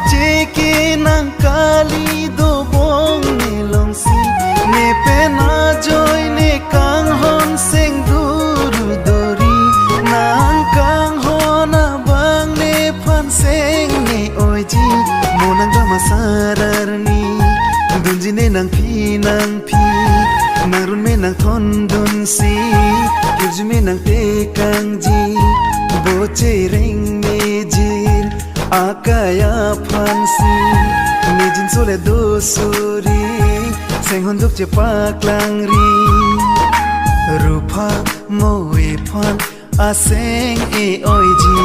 Cheki nang kali do bong ne long si ne pe na joy ne kang hon seng duru dori nang kang hona bang ne phan seng ne oi ji monang ba masarar ni dunji ne nang phi narun me nang thon dun si kirju me nang te kang ji boche ring me jir akaya phansi nejin sole do suri seng honduk je paklang ri rupa moe phan aseng e oi ji